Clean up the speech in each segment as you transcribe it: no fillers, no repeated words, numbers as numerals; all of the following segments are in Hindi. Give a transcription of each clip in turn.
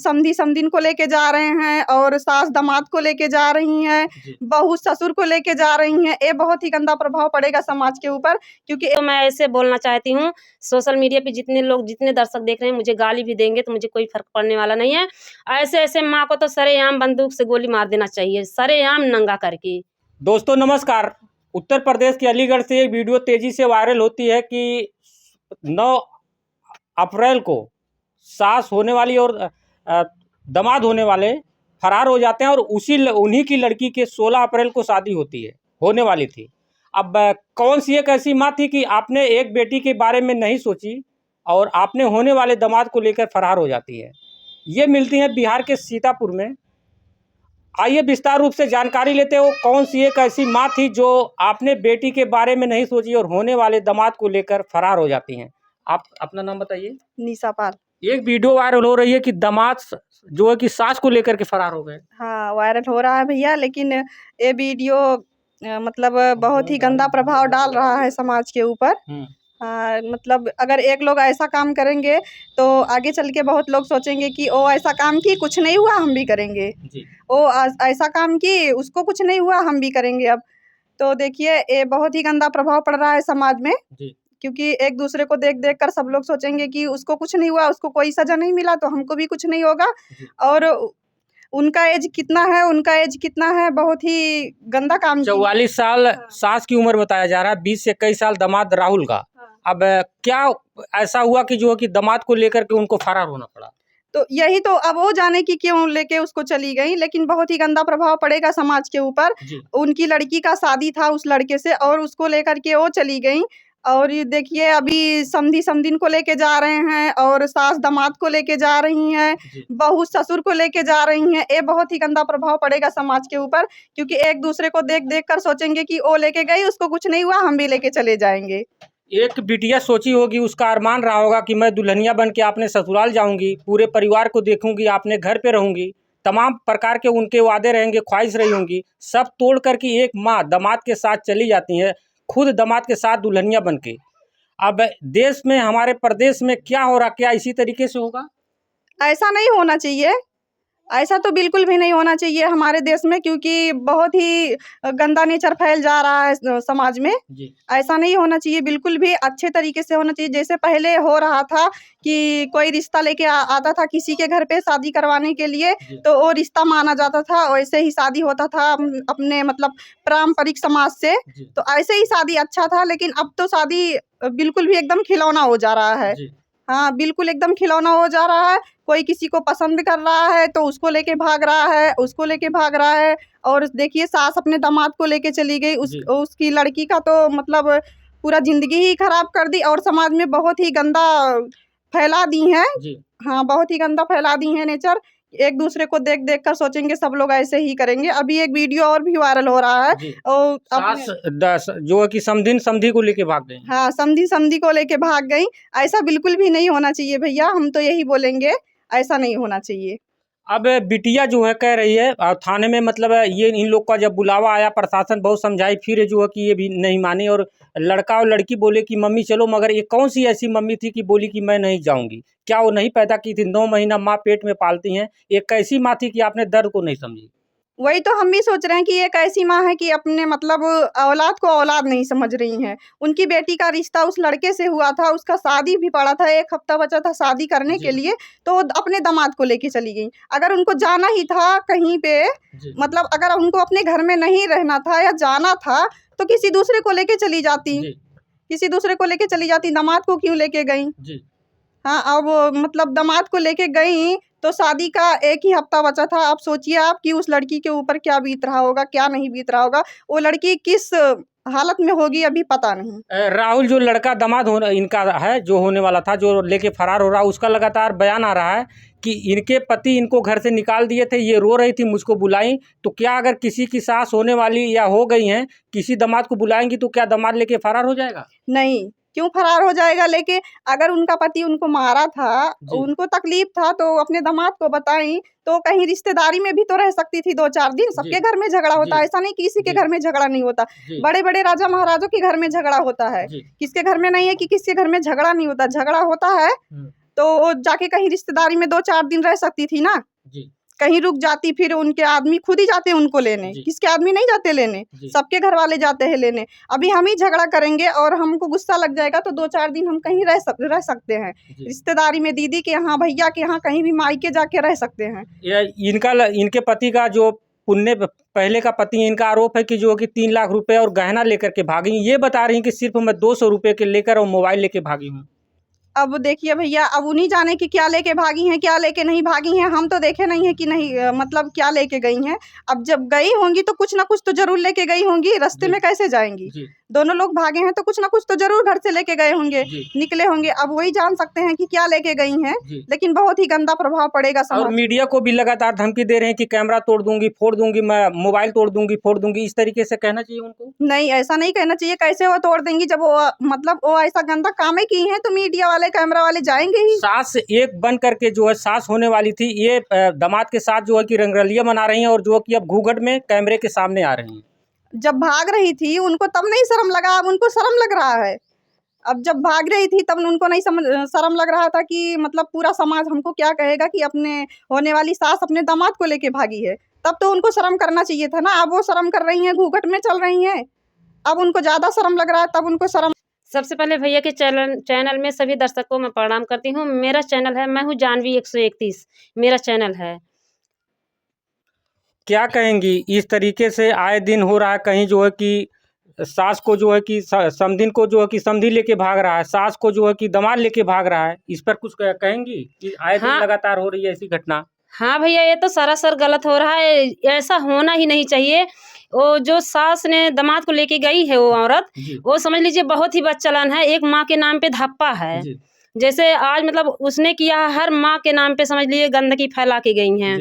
समधी समधिन को लेके जा रहे हैं और सास दामाद को लेके जा रही हैं, बहू ससुर को लेके जा रही हैं। ये बहुत ही गंदा प्रभाव पड़ेगा समाज के ऊपर। क्योंकि तो मैं ऐसे बोलना चाहती हूँ, सोशल मीडिया पे जितने लोग जितने दर्शक देख रहे हैं मुझे गाली भी देंगे तो मुझे कोई फर्क पड़ने वाला नहीं है। ऐसे ऐसे माँ को तो सरेआम बंदूक से गोली मार देना चाहिए, सरेआम नंगा करके। दोस्तों नमस्कार। उत्तर प्रदेश के अलीगढ़ से एक वीडियो तेजी से वायरल होती है कि 9 अप्रैल को सास होने वाली और दामाद होने वाले फरार हो जाते हैं और उन्हीं की लड़की के 16 अप्रैल को शादी होने वाली थी। अब कौन सी एक ऐसी माँ थी कि आपने एक बेटी के बारे में नहीं सोची और आपने होने वाले दामाद को लेकर फरार हो जाती है। ये मिलती है बिहार के सीतापुर में। आइए विस्तार रूप से जानकारी लेते हो कौन सी एक ऐसी माँ थी जो आपने बेटी के बारे में नहीं सोची और होने वाले दामाद को लेकर फरार हो जाती हैं। आप अपना नाम बताइए। निशा पाल। एक वीडियो वायरल हो रही है कि दामाद जो है कि सास को लेकर के फरार हो गए। हाँ, वायरल हो रहा है भैया, लेकिन ये वीडियो मतलब बहुत ही गंदा प्रभाव डाल रहा है समाज के ऊपर। हाँ, मतलब अगर एक लोग ऐसा काम करेंगे तो आगे चल के बहुत लोग सोचेंगे कि ओ ऐसा काम की, कुछ नहीं हुआ हम भी करेंगे। ओ ऐसा काम की, उसको कुछ नहीं हुआ हम भी करेंगे। अब तो देखिए ये बहुत ही गंदा प्रभाव पड़ रहा है समाज में, क्योंकि एक दूसरे को देख देख कर सब लोग सोचेंगे कि उसको कुछ नहीं हुआ, उसको कोई सजा नहीं मिला तो हमको भी कुछ नहीं होगा। और उनका एज कितना है, बहुत ही गंदा काम। 44 साल सास की उम्र बताया जा रहा है, 20 से 21 साल दामाद राहुल का। अब क्या ऐसा हुआ कि जो है कि दामाद को लेकर के उनको फरार होना पड़ा? तो यही तो अब वो जाने की क्यों लेके उसको चली गई, लेकिन बहुत ही गंदा प्रभाव पड़ेगा समाज के ऊपर। उनकी लड़की का शादी था उस लड़के से और उसको लेकर के वो चली गई। और ये देखिए अभी समधी समधिन को लेके जा रहे हैं और सास दामाद को लेके जा रही हैं, बहू ससुर को लेके जा रही हैं। ये बहुत ही गंदा प्रभाव पड़ेगा समाज के ऊपर, क्योंकि एक दूसरे को देख देख कर सोचेंगे कि वो लेके गई, उसको कुछ नहीं हुआ हम भी लेके चले जाएंगे। एक बिटिया सोची होगी, उसका अरमान रहा होगा कि मैं दुल्हनिया बन के आपने ससुराल जाऊंगी, पूरे परिवार को देखूंगी, आपने घर पे रहूंगी, तमाम प्रकार के उनके वादे रहेंगे, ख्वाहिश रही होंगी। सब तोड़ करके एक माँ दामाद के साथ चली जाती है, खुद दामाद के साथ दुल्हनिया बन के। अब देश में, हमारे प्रदेश में क्या हो रहा, क्या इसी तरीके से होगा? ऐसा नहीं होना चाहिए, ऐसा तो बिल्कुल भी नहीं होना चाहिए हमारे देश में, क्योंकि बहुत ही गंदा नेचर फैल जा रहा है समाज में। ऐसा नहीं होना चाहिए बिल्कुल भी, अच्छे तरीके से होना चाहिए। जैसे पहले हो रहा था कि कोई रिश्ता लेके आता था किसी के घर पे शादी करवाने के लिए, तो वो रिश्ता माना जाता था, वैसे ही शादी होता था अपने मतलब पारंपरिक समाज से। तो ऐसे ही शादी अच्छा था, लेकिन अब तो शादी बिल्कुल भी एकदम खिलौना हो जा रहा है। हाँ, बिल्कुल एकदम खिलौना हो जा रहा है। कोई किसी को पसंद कर रहा है तो उसको लेके भाग रहा है, उसको लेके भाग रहा है। और देखिए सास अपने दामाद को लेके चली गई, उसकी लड़की का तो मतलब पूरा जिंदगी ही खराब कर दी और समाज में बहुत ही गंदा फैला दी है। हाँ, बहुत ही गंदा फैला दी है नेचर। एक दूसरे को देख देख कर सोचेंगे सब लोग ऐसे ही करेंगे। अभी एक वीडियो और भी वायरल हो रहा है और जो है कि समधिन समधी को लेके भाग गई। हाँ, समधी को लेके भाग गई। ऐसा बिल्कुल भी नहीं होना चाहिए भैया, हम तो यही बोलेंगे, ऐसा नहीं होना चाहिए। अब बिटिया जो है कह रही है थाने में, मतलब ये इन लोग का जब बुलावा आया, प्रशासन बहुत समझाई, फिर जो है कि ये भी नहीं मानी और लड़का और लड़की बोले कि मम्मी चलो, मगर ये कौन सी ऐसी मम्मी थी कि बोली कि मैं नहीं जाऊंगी? क्या वो नहीं पैदा की थी? 9 महीना माँ पेट में पालती हैं। एक कैसी माँ थी कि आपने दर्द को नहीं समझी? वही तो हम भी सोच रहे हैं कि एक ऐसी माँ है कि अपने मतलब औलाद को औलाद नहीं समझ रही हैं। उनकी बेटी का रिश्ता उस लड़के से हुआ था, उसका शादी भी पड़ा था, 1 हफ्ता बचा था शादी करने के लिए, तो अपने दामाद को लेके चली गई। अगर उनको जाना ही था कहीं पे, मतलब अगर उनको अपने घर में नहीं रहना था या जाना था तो किसी दूसरे को लेके चली जाती, दामाद को क्यों लेके गई? हाँ, अब मतलब दामाद को लेके गई तो शादी का 1 ही हफ्ता बचा था। अब सोचिए आप कि उस लड़की के ऊपर क्या बीत रहा होगा, क्या नहीं बीत रहा होगा। वो लड़की किस हालत में होगी अभी पता नहीं। राहुल जो लड़का दामाद इनका है, जो होने वाला था, जो लेके फरार हो रहा है, उसका लगातार बयान आ रहा है कि इनके पति इनको घर से निकाल दिए थे। ये रो रही थी, मुझको बुलाई। तो क्या अगर किसी की सास होने वाली या हो गई हैं, किसी दामाद को बुलाएंगी तो क्या दामाद लेके फरार हो जाएगा? नहीं, क्यों फरार हो जाएगा लेके? अगर उनका पति उनको मारा था, उनको तकलीफ था, तो अपने दामाद को बताई तो कहीं रिश्तेदारी में भी तो रह सकती थी 2-4 दिन। सबके घर में झगड़ा होता है, ऐसा नहीं किसी के घर में झगड़ा नहीं होता। बड़े बड़े राजा महाराजों के घर में झगड़ा होता है, किसके घर में नहीं है कि किसके घर में झगड़ा नहीं होता। झगड़ा होता है, तो वो जाके कहीं रिश्तेदारी में 2-4 दिन रह सकती थी ना, जी कहीं रुक जाती, फिर उनके आदमी खुद ही जाते उनको लेने, जी। किसके आदमी नहीं जाते लेने, जी। सबके घर वाले जाते हैं लेने। अभी हम ही झगड़ा करेंगे और हमको गुस्सा लग जाएगा तो 2-4 दिन हम कहीं रह सकते हैं, जी। रिश्तेदारी में, दीदी के यहाँ, भैया के यहाँ, कहीं भी मायके जाके रह सकते हैं। इनके पति का जो पहले का पति है, इनका आरोप है कि जो कि 3 लाख रुपए और गहना लेकर के भागी। ये बता रही हैं कि सिर्फ मैं 200 रुपए के लेकर और मोबाइल लेके भागी हूँ। अब देखिए भैया, अब उन्हीं जाने कि क्या लेके भागी हैं, क्या लेके नहीं भागी हैं, हम तो देखे नहीं है कि नहीं मतलब क्या लेके गई हैं। अब जब गई होंगी तो कुछ ना कुछ तो जरूर लेके गई होंगी, रास्ते में कैसे जाएंगी। दोनों लोग भागे हैं तो कुछ ना कुछ तो जरूर घर से लेके गए होंगे, निकले होंगे। अब वही जान सकते हैं कि क्या लेके गई हैं, लेकिन बहुत ही गंदा प्रभाव पड़ेगा समाज। और मीडिया को भी लगातार धमकी दे रहे हैं कि कैमरा तोड़ दूंगी, फोड़ दूंगी, मैं मोबाइल तोड़ दूंगी, फोड़ दूंगी, इस तरीके से कहना चाहिए उनको? नहीं, ऐसा नहीं कहना चाहिए। कैसे वो तोड़ देंगी जब वो मतलब वो ऐसा गंदा काम ही की है तो मीडिया वाले, कैमरा वाले जाएंगे ही। सास एक बन करके जो है सास होने वाली थी, ये दामाद के साथ जो है कि रंगरलिया मना रही हैं और जो कि अब घूंघट में कैमरे के सामने आ रही हैं। जब भाग रही थी उनको तब नहीं शर्म लगा, अब उनको शर्म लग रहा है। अब जब भाग रही थी तब उनको नहीं शर्म लग रहा था कि मतलब पूरा समाज हमको क्या कहेगा कि अपने होने वाली सास अपने दामाद को लेके भागी है। तब तो उनको शर्म करना चाहिए था ना। अब वो शर्म कर रही हैं, घूंघट में चल रही हैं, अब उनको ज़्यादा शर्म लग रहा है, तब उनको शर्म। सबसे पहले भैया के चैनल में सभी दर्शकों को मैं प्रणाम करती हूँ। मेरा चैनल है, मैं हूँ जानवी 131, मेरा चैनल है। क्या कहेंगी इस तरीके से आए दिन हो रहा है, कहीं जो है कि सास को जो है कि समधिन को जो है कि समधी लेके भाग रहा है, सास को जो है कि दामाद लेके भाग रहा है, इस पर कुछ कहेंगी कि आए दिन लगातार हो रही है ऐसी घटना? हाँ भैया, ये तो सरासर गलत हो रहा है, ऐसा होना ही नहीं चाहिए। वो जो सास ने दामाद को लेके गई है वो औरत, वो समझ लीजिए बहुत ही बदचलन है, एक माँ के नाम पे धप्पा है। जैसे आज मतलब उसने किया, हर माँ के नाम पे समझ लीजिए गंदगी फैला के गई हैं।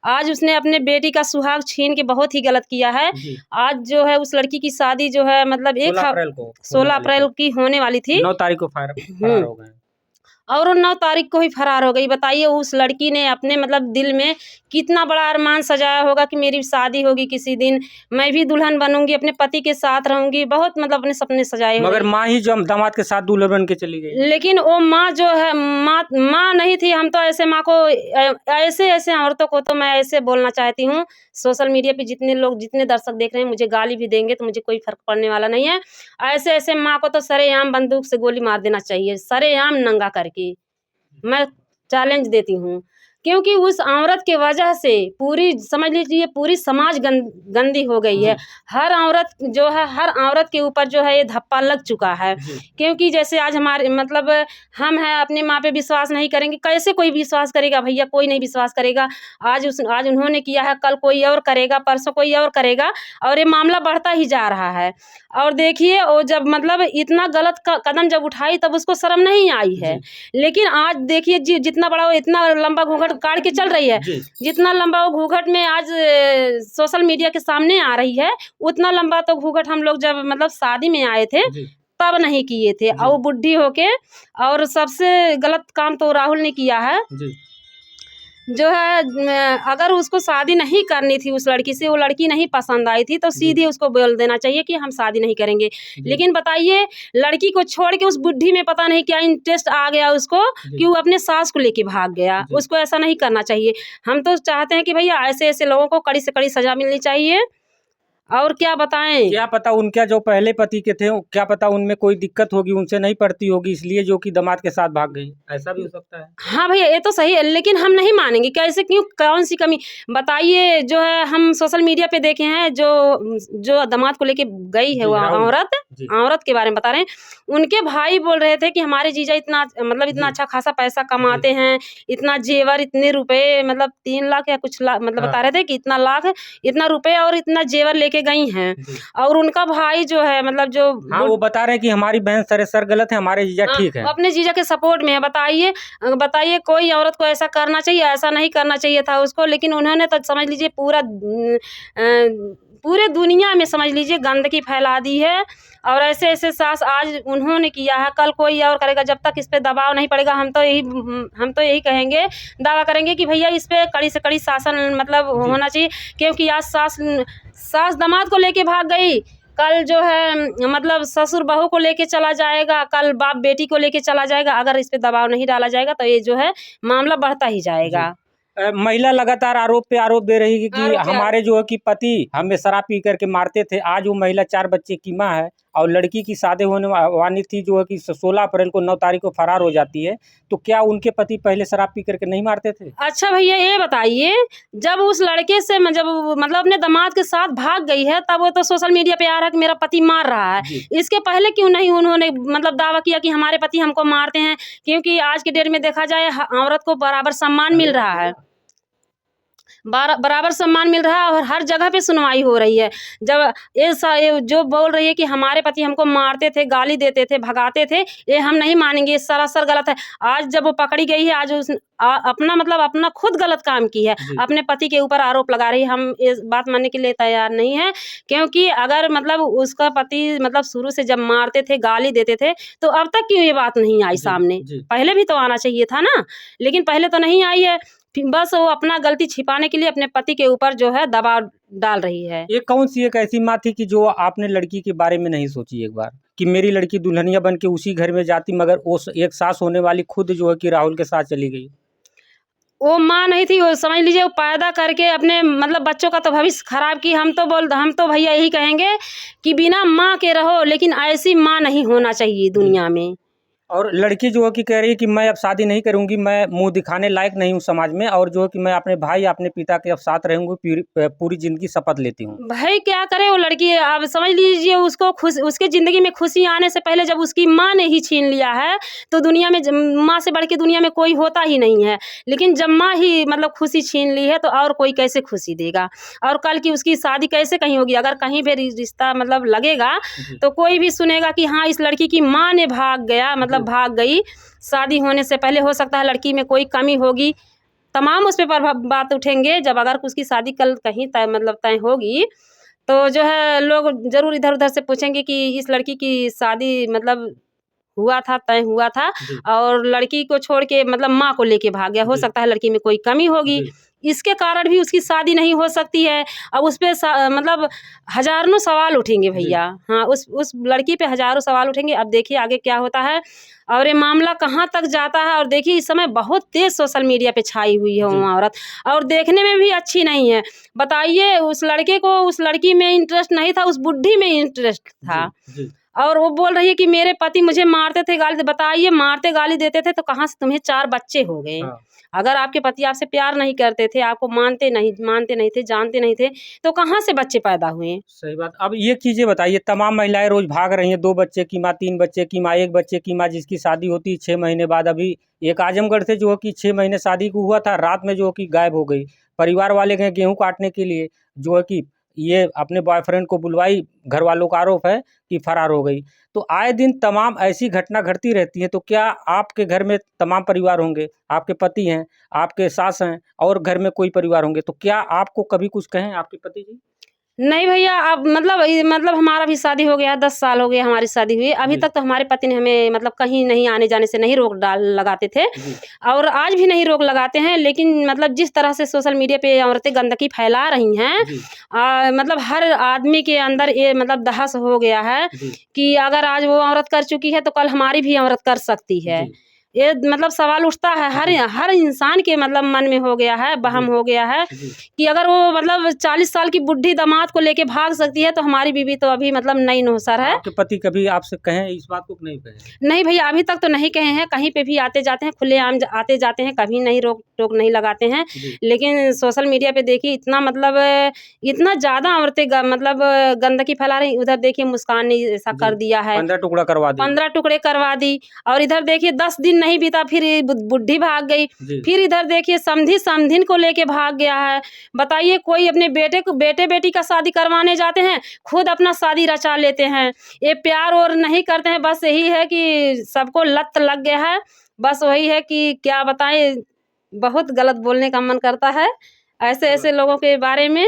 आज उसने अपने बेटी का सुहाग छीन के बहुत ही गलत किया है। आज जो है उस लड़की की शादी जो है मतलब 16 अप्रैल की होने वाली थी, 9 तारीख को फरार हो गए और 9 तारीख को ही फरार हो गई। बताइए उस लड़की ने अपने मतलब दिल में कितना बड़ा अरमान सजाया होगा कि मेरी शादी होगी किसी दिन, मैं भी दुल्हन बनूंगी, अपने पति के साथ रहूंगी, बहुत मतलब अपने सपने सजाए होंगे। मगर माँ ही जब दामाद के साथ दुल्हन बन के चली गई। लेकिन वो माँ जो है माँ नहीं थी। हम तो ऐसे माँ को, ऐसे औरतों को तो मैं ऐसे बोलना चाहती हूँ, सोशल मीडिया पे जितने दर्शक देख रहे हैं, मुझे गाली भी देंगे तो मुझे कोई फर्क पड़ने वाला नहीं है। ऐसे माँ को तो सरेआम बंदूक से गोली मार देना चाहिए, सरेआम नंगा करके। मैं चैलेंज देती हूँ, क्योंकि उस औरत के वजह से पूरी समझ लीजिए पूरी समाज गंदी हो गई है। हर औरत जो है, हर औरत के ऊपर जो है ये धप्पा लग चुका है। क्योंकि जैसे आज हमारे मतलब हम हैं, अपने माँ पे विश्वास नहीं करेंगे, कैसे कोई विश्वास करेगा भैया? कोई नहीं विश्वास करेगा। आज उन्होंने किया है, कल कोई और करेगा, परसों कोई और करेगा, और ये मामला बढ़ता ही जा रहा है। और देखिए वो जब मतलब इतना गलत कदम जब उठाई तब उसको शर्म नहीं आई है, लेकिन आज देखिए जितना बड़ा वो इतना लंबा घूंघट काट के चल रही है, जितना लंबा वो घूंघट में आज सोशल मीडिया के सामने आ रही है, उतना लंबा तो घूंघट हम लोग जब मतलब शादी में आए थे तब नहीं किए थे। और वो बुढ़ी होके, और सबसे गलत काम तो राहुल ने किया है जो है, अगर उसको शादी नहीं करनी थी उस लड़की से, वो लड़की नहीं पसंद आई थी तो सीधे उसको बोल देना चाहिए कि हम शादी नहीं करेंगे। लेकिन बताइए लड़की को छोड़ के उस बुढ़ी में पता नहीं क्या इंटरेस्ट आ गया उसको कि वो अपने सास को लेके भाग गया। उसको ऐसा नहीं करना चाहिए। हम तो चाहते हैं कि भैया ऐसे लोगों को कड़ी से कड़ी सजा मिलनी चाहिए। और क्या बताएं, क्या पता उनका जो पहले पति के थे, क्या पता उनमें कोई दिक्कत होगी, उनसे नहीं पड़ती होगी, इसलिए जो कि दामाद के साथ भाग गई, ऐसा भी हो सकता है। हाँ भैया ये तो सही है, लेकिन हम नहीं मानेंगे। कैसे, क्यों, कौन सी कमी बताइए? जो है हम सोशल मीडिया पे देखे हैं, जो दामाद को लेके गई है वो औरत के बारे में बता रहे हैं। उनके भाई बोल रहे थे कि हमारे जीजा इतना मतलब इतना अच्छा खासा पैसा कमाते हैं, इतना जेवर, इतने रुपए, मतलब 3 लाख या कुछ लाख, मतलब बता रहे थे कि इतना लाख, इतना रुपए और इतना जेवर लेके गई हैं। और उनका भाई जो है मतलब जो वो बता रहे हैं कि हमारी बहन सर गलत है, हमारे जीजा ठीक है, अपने जीजा के सपोर्ट में है। बताइए कोई औरत को ऐसा करना चाहिए? ऐसा नहीं करना चाहिए था उसको। लेकिन उन्होंने तो समझ लीजिए पूरे दुनिया में समझ लीजिए गंदगी फैला दी है। और ऐसे सास आज उन्होंने किया है, कल कोई और करेगा। जब तक इस पे दबाव नहीं पड़ेगा, हम तो यही कहेंगे, दावा करेंगे कि भैया इस पे कड़ी से कड़ी शासन मतलब होना चाहिए। क्योंकि आज सास दामाद को लेके भाग गई, कल जो है मतलब ससुर बहू को लेके चला जाएगा, कल बाप बेटी को लेके चला जाएगा। अगर इस पे दबाव नहीं डाला जाएगा तो ये जो है मामला बढ़ता ही जाएगा। महिला लगातार आरोप पे आरोप दे रही है कि आरोप पे हमारे जो है कि पति हमें शराब पी करके मारते थे। आज वो महिला 4 बच्चे की माँ है और लड़की की शादी होने वाली थी जो है कि 16 अप्रैल को 9 तारीख को फरार हो जाती है। तो क्या उनके पति पहले शराब पी करके नहीं मारते थे? अच्छा भैया ये बताइए, जब उस लड़के से जब मतलब अपने दामाद के साथ भाग गई है तब वो तो सोशल मीडिया पे आ रहा है कि मेरा पति मार रहा है। इसके पहले क्यों नहीं उन्होंने मतलब दावा किया कि हमारे पति हमको मारते हैं? क्योंकि आज के डेट में देखा जाए औरत को बराबर सम्मान मिल रहा है, बराबर सम्मान मिल रहा है और हर जगह पे सुनवाई हो रही है। जब ये जो बोल रही है कि हमारे पति हमको मारते थे, गाली देते थे, भगाते थे, ये हम नहीं मानेंगे, ये सरासर गलत है। आज जब वो पकड़ी गई है, आज अपना खुद गलत काम की है, अपने पति के ऊपर आरोप लगा रही है। हम इस बात मानने के लिए तैयार नहीं है, क्योंकि अगर मतलब उसका पति मतलब शुरू से जब मारते थे, गाली देते थे, तो अब तक क्यों ये बात नहीं आई सामने? पहले भी तो आना चाहिए था ना, लेकिन पहले तो नहीं आई है। बस वो अपना गलती छिपाने के लिए अपने पति के ऊपर जो है दबाव डाल रही है। ये कौन सी एक ऐसी माँ थी कि जो आपने लड़की के बारे में नहीं सोची एक बार कि मेरी लड़की दुल्हनिया बन के उसी घर में जाती, मगर वो एक सास होने वाली खुद जो है कि राहुल के साथ चली गई? वो माँ नहीं थी, वो समझ लीजिए वो पैदा करके अपने मतलब बच्चों का तो भविष्य खराब की। हम तो भैया यही कहेंगे कि बिना माँ के रहो, लेकिन ऐसी माँ नहीं होना चाहिए दुनिया में। और लड़की जो है कि कह रही है कि मैं अब शादी नहीं करूंगी, मैं मुंह दिखाने लायक नहीं हूँ समाज में, और जो है कि मैं अपने भाई अपने पिता के अब साथ रहूंगी, पूरी जिंदगी शपथ लेती हूँ। भाई क्या करे वो लड़की, अब समझ लीजिए उसको उसके ज़िंदगी में खुशी आने से पहले जब उसकी माँ ने ही छीन लिया है, तो दुनिया में माँ से बढ़ के दुनिया में कोई होता ही नहीं है। लेकिन जब माँ ही मतलब खुशी छीन ली है तो और कोई कैसे खुशी देगा? और कल की उसकी शादी कैसे कहीं होगी? अगर कहीं भी रिश्ता मतलब लगेगा तो कोई भी सुनेगा कि हाँ इस लड़की की माँ ने भाग गया, मतलब भाग गई। शादी होने से पहले हो सकता है लड़की में कोई कमी होगी, तमाम उस पे बात उठेंगे। जब अगर उसकी शादी कल कहीं तय होगी तो जो है लोग जरूर इधर उधर से पूछेंगे कि इस लड़की की शादी मतलब तय हुआ था और लड़की को छोड़ के मतलब माँ को लेके भाग गया। हो सकता है लड़की में कोई कमी होगी, इसके कारण भी उसकी शादी नहीं हो सकती है। अब उस पे मतलब हजारों सवाल उठेंगे भैया। हाँ, उस लड़की पे हजारों सवाल उठेंगे। अब देखिए आगे क्या होता है और ये मामला कहाँ तक जाता है। और देखिए इस समय बहुत तेज सोशल मीडिया पे छाई हुई है वो औरत, और देखने में भी अच्छी नहीं है। बताइए उस लड़के को उस लड़की में इंटरेस्ट नहीं था, उस बुढ़ी में इंटरेस्ट था। और वो बोल रही है कि मेरे पति मुझे मारते थे, गाली। बताइए मारते गाली देते थे तो कहाँ से तुम्हें 4 बच्चे हो गए? अगर आपके पति आपसे प्यार नहीं करते थे, आपको मानते नहीं थे, जानते नहीं थे, तो कहाँ से बच्चे पैदा हुए? सही बात। अब ये चीज़ें बताइए, तमाम महिलाएं रोज भाग रही हैं, 2 बच्चे की माँ, 3 बच्चे की माँ, 1 बच्चे की माँ, जिसकी शादी होती है 6 महीने बाद। अभी एक आजमगढ़ से जो है कि 6 महीने शादी को हुआ था, रात में जो है कि गायब हो गई। परिवार वाले गए गेहूँ काटने के लिए, जो है कि ये अपने बॉयफ्रेंड को बुलवाई, घर वालों का आरोप है कि फरार हो गई। तो आए दिन तमाम ऐसी घटना घटती रहती है। तो क्या आपके घर में तमाम परिवार होंगे, आपके पति हैं, आपके सास हैं और घर में कोई परिवार होंगे, तो क्या आपको कभी कुछ कहें आपके पति जी? नहीं भैया, अब मतलब हमारा भी शादी हो गया, 10 साल हो गए हमारी शादी हुई। अभी तक तो हमारे पति ने हमें मतलब कहीं नहीं आने जाने से नहीं रोक लगाते थे, और आज भी नहीं रोक लगाते हैं। लेकिन मतलब जिस तरह से सोशल मीडिया पे औरतें गंदगी फैला रही हैं, मतलब हर आदमी के अंदर ये मतलब दहस हो गया है कि अगर आज वो औरत कर चुकी है तो कल हमारी भी औरत कर सकती है। ये मतलब सवाल उठता है हर इंसान के मतलब मन में हो गया है, वहम हो गया है कि अगर वो मतलब 40 साल की बुढ़ी दामाद को लेके भाग सकती है तो हमारी बीवी तो अभी मतलब नई नौसर है। आपके पति कभी आपसे कहें इस बात को? नहीं कहे? नहीं भैया, अभी तक तो नहीं कहे हैं। कहीं पे भी आते जाते हैं, खुलेआम आते जाते हैं, कभी नहीं रोक टोक नहीं लगाते हैं। लेकिन सोशल मीडिया पे देखिए इतना मतलब इतना ज़्यादा औरतें मतलब गंदगी फैला रही। उधर देखिए मुस्कान ने ऐसा कर दिया है, 15 टुकड़ा करवा दी, 15 टुकड़े करवा दी। और इधर देखिए 10 दिन नहीं बीता फिर बुढ़ी भाग गई। फिर इधर देखिए समधिन को लेके भाग गया है। बताइए कोई अपने बेटे बेटी का शादी करवाने जाते हैं, खुद अपना शादी रचा लेते हैं। ये प्यार और नहीं करते हैं, बस यही है कि सबको लत लग गया है। बस वही है कि क्या बताएं, बहुत गलत बोलने का मन करता है ऐसे लोगों के बारे में।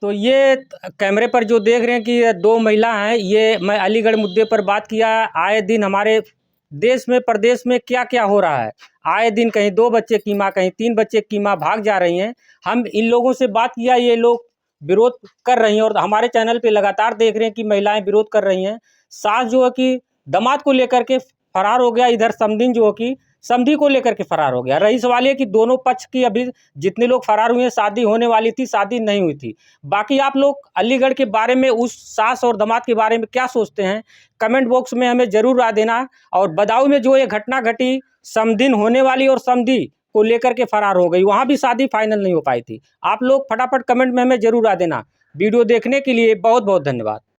तो ये कैमरे पर जो देख रहे हैं कि 2 महिला हैं, ये मैं अलीगढ़ मुद्दे पर बात किया। आए दिन हमारे देश में प्रदेश में क्या क्या हो रहा है, आए दिन कहीं 2 बच्चे की माँ, कहीं 3 बच्चे की माँ भाग जा रही हैं। हम इन लोगों से बात किया, ये लोग विरोध कर रही हैं और हमारे चैनल पे लगातार देख रहे हैं कि महिलाएं विरोध कर रही हैं। सास जो है कि दामाद को लेकर के फरार हो गया, इधर समधिन जो है कि समधी को लेकर के फरार हो गया। रही सवाल ये कि दोनों पक्ष की अभी जितने लोग फरार हुए हैं, शादी होने वाली थी, शादी नहीं हुई थी। बाकी आप लोग अलीगढ़ के बारे में, उस सास और दामाद के बारे में क्या सोचते हैं, कमेंट बॉक्स में हमें जरूर राय देना। और बदायूं में जो ये घटना घटी, समधिन होने वाली और समधी को लेकर के फरार हो गई, वहां भी शादी फाइनल नहीं हो पाई थी। आप लोग फटाफट कमेंट में हमें जरूर राय देना। वीडियो देखने के लिए बहुत बहुत धन्यवाद।